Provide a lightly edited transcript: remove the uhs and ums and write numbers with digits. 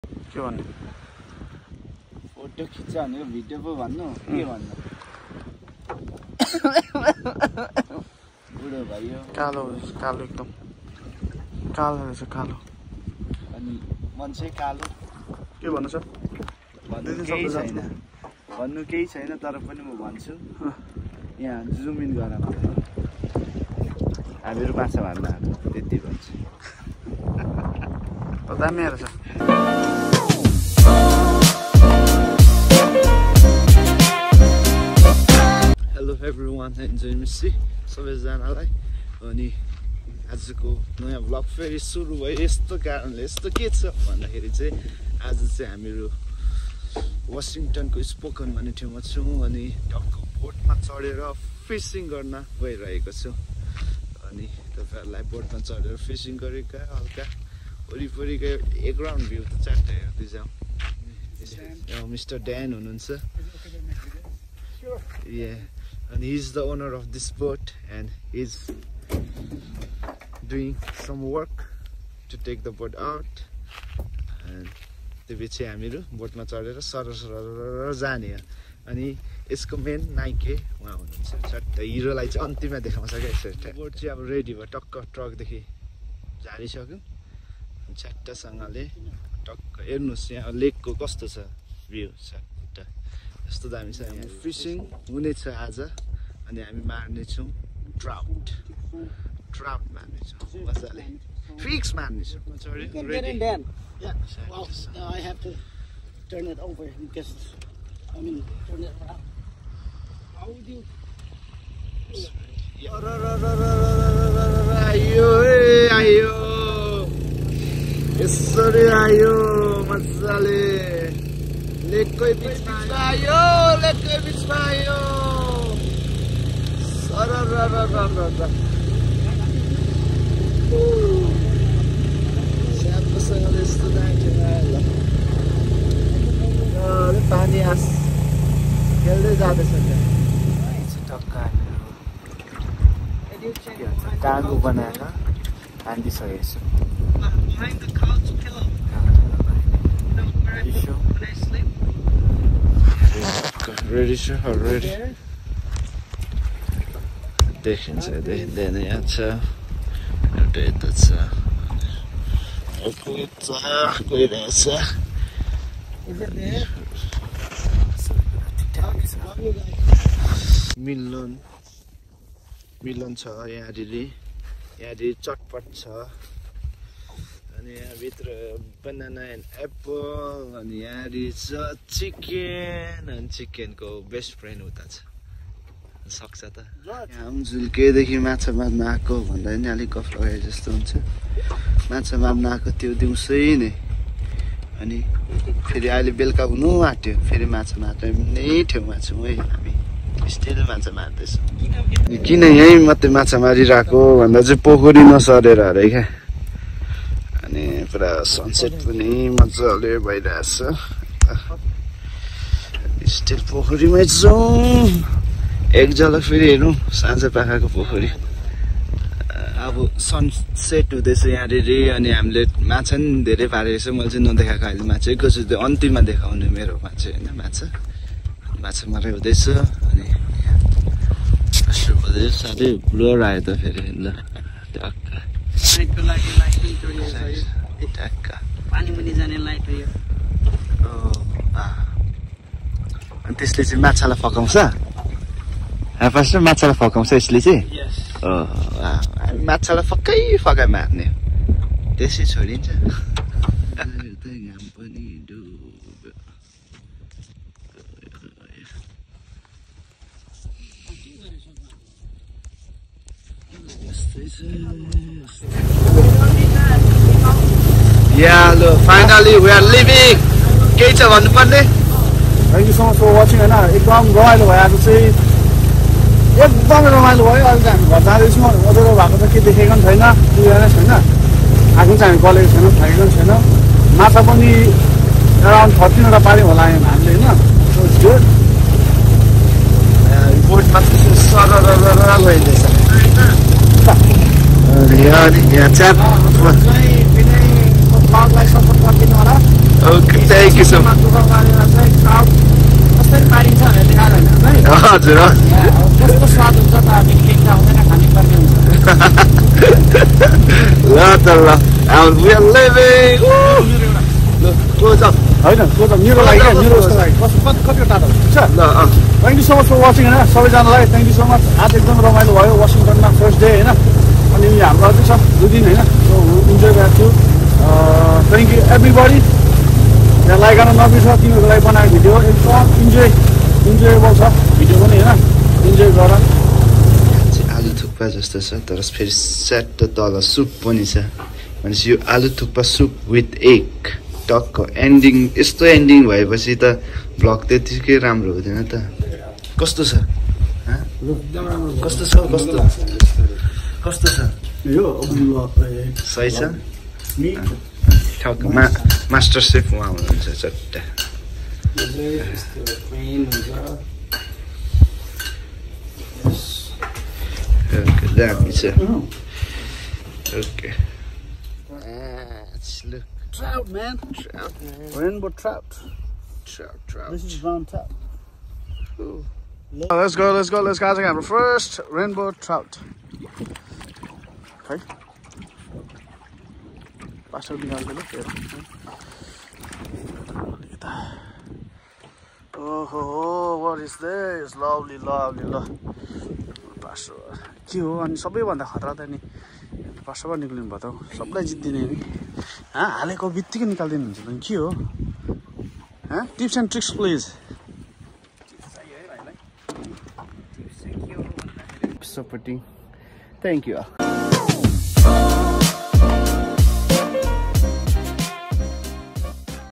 के भन्नु फोटो खिच्छ भनेको भिडियो पो भन्नु के भन्नु बुढो भयो कालो कालो एकदम कालो रहेछ कालो अनि मान्छे कालो के भन्नु छ भन्नु केही छैन तर पनि म भन्छु यहाँ जुम इन गर हामीहरू माछा मार्न आएको त्यति भन्छु दामी रहेछ हेलो एभ्रिवान एन्जोय मिसी सबैजनालाई अनि आजको नयाँ भ्लग फेरि सुरु भयो यस्तो कारणले यस्तो के छ भन्दाखेरि चाहिँ आज चाहिँ हामीहरू वासिङटनको स्पोकन भन्ने ठाउँमा छौँ अनि टक्क बोटमा चढेर फिसिङ गर्न गइरहेको छौँ अनि तपाईँहरूलाई बोटमा चढेर फिसिङ गरेका हल्का वरिपरिको एक राउन्ड भ्यू त चारवटा हेर्दै जाउँ मिस्टर ड्यान हुनुहुन्छ and he's the owner of this boat and he's doing some work to take the boat out and त्यो पछि हामीहरू बोटमा चढेर सरर जाने अनि यसको मेन नाइके उहाँ हुनुहुन्छ चट्ट हिरोलाई चाहिँ अन्तिममा देखाउँछ क्या यसरी बोट चाहिँ अब रेडी भयो टक्क ट्रकदेखि झारिसक्यो चट्टसँगले टक्क हेर्नुहोस् यहाँ लेकको कस्तो छ भ्यू चट्ट यस्तो दामी छ यहाँ फिसिङ हुनेछ आज अनि हामी मार्नेछौँ ट्राउट मार्नेछौँ मजाले fix मार्नेछौँ Yeah. Well, now I have to turn it over because turn it around. How would you? Ayo. Sorry, ayo. Masale. Lekoi bichma ayo. Sararararara. पानी आस खेल्दै जाँदैछ टाँगो बनाएर हान्दिसकेको छु रेडी देखिन्छ देखिँदैन यहाँ छ एउटा यता छ गइरहेछ मिलन छ यहाँनिर चटपट छ अनि यहाँभित्र बनाना एन्ड एप्पल अनि यहाँनिर छ चिकन अनि चिकनको बेस्ट फ्रेन्ड उता छ सक्छ त यहाँ झुल्केदेखि माछा मार्न आएको भन्दा नि अलिक गफ लगाए जस्तो हुन्छ माछा मार्न आएको त्यो दिउँसै नै अनि फेरि अहिले बेलुका हुनु आँट्यो फेरि माछा मार्ने ठाउँमा छौँ है हामी स्टिल माछा मार्दैछौँ किन यहीँ मात्रै माछा मारिरहेको भन्दा चाहिँ पोखरी नसरेर अरे क्या अनि पुरा सनसेट पनि मजाले भइरहेछ स्टिल पोखरीमै छौँ एक झलक फेरि हेरौँ साँझ पाखाको पोखरी अब सनसेट हुँदैछ यहाँनिर अनि हामीले माछा नि धेरै पारेको छ मैले चाहिँ नदेखाएको अहिले माछा एकैचोटि त्यो अन्तिममा देखाउने मेरो माछा होइन माछा मारै हुँदैछ अनि साह्रै ब्लर आयो त फेरि ल अनि त्यसले चाहिँ माछालाई फकाउँछ फर्स्ट माछालाई फकाउँछ यसले चाहिँ माछालाई फकाइ मार्ने त्यसै छोडिन्छ फाइनली वी आर लिभिङ केही छ भन्नुपर्ने thank you so much for watching होइन एकदम रमाइलो भयो आज चाहिँ एकदमै रमाइलो भयो अहिले चाहिँ हामी घर जाँदैछौँ अझै भएको त के देखेको पनि छैन पुगेको छैन आएको चाहिँ हामी गलेको छैनौँ थाकेको पनि छैन माछा पनि अराउन्ड 13वटा पार्यौँ होला हामीले होइन बोटमा सरर गइँदैछ यहाँ च्याप सपोर्ट गरिदिनु होला okay thank you so much दुःख गरेर चाहिँ क्राउड कसरी पारिन्छ भनेर देखाएर होइन है हजुर कस्तो स्वाद हुन्छ त हामी लेख्दा हुँदैन खानुपर्ने हुन्छ ल त ल we are living होइन त्यो त मेरो लागि क्या मेरो उसको लागि कति टाढो ठिक छ thank you so much for watching होइन सबैजनालाई थ्याङ्क यू सो मच आज एकदम रमाइलो भयो वासिङटनमा फर्स्ट डे होइन अनि हाम्रो अझै छ 2 दिन होइन इन्जोय गरेको छु थ्याङ्क यू एभ्रीबडी यहाँ लाइक गर्न नबिर्स तिमीहरूको लागि बनाएको भिडियो एकदम इन्जोयबल छ भिडियो पनि होइन इन्जोय गर आलु थुक्पा जस्तो छ तर फेरि सेट तल सुप पनि छ भनेपछि यो आलु थुक्पा सुप विथ एग टक्क एन्डिङ यस्तो एन्डिङ भएपछि त भ्लग त्यतिकै राम्रो हुँदैन त कस्तो छ कस्तो छ कस्तो छ यो सही छ ठक्क मास्टर सेफ उहाँ हुनुहुन्छ चट्टा ओके दामी छ okay look Trout, man. Rainbow trout. This is brown trout. Let's go. Let's guys. Our first rainbow trout. Okay. Pastor, look here. Oh, what is this? Lovely. Pastor. के हो अनि सबैभन्दा खतरा त नि पासबाट निक्लिनु भयो त सबलाई जित्दिने नि हालेको बित्तिकै निकाल्दिनु हुन्छ त के हो tips and tricks please supporting. Thank you.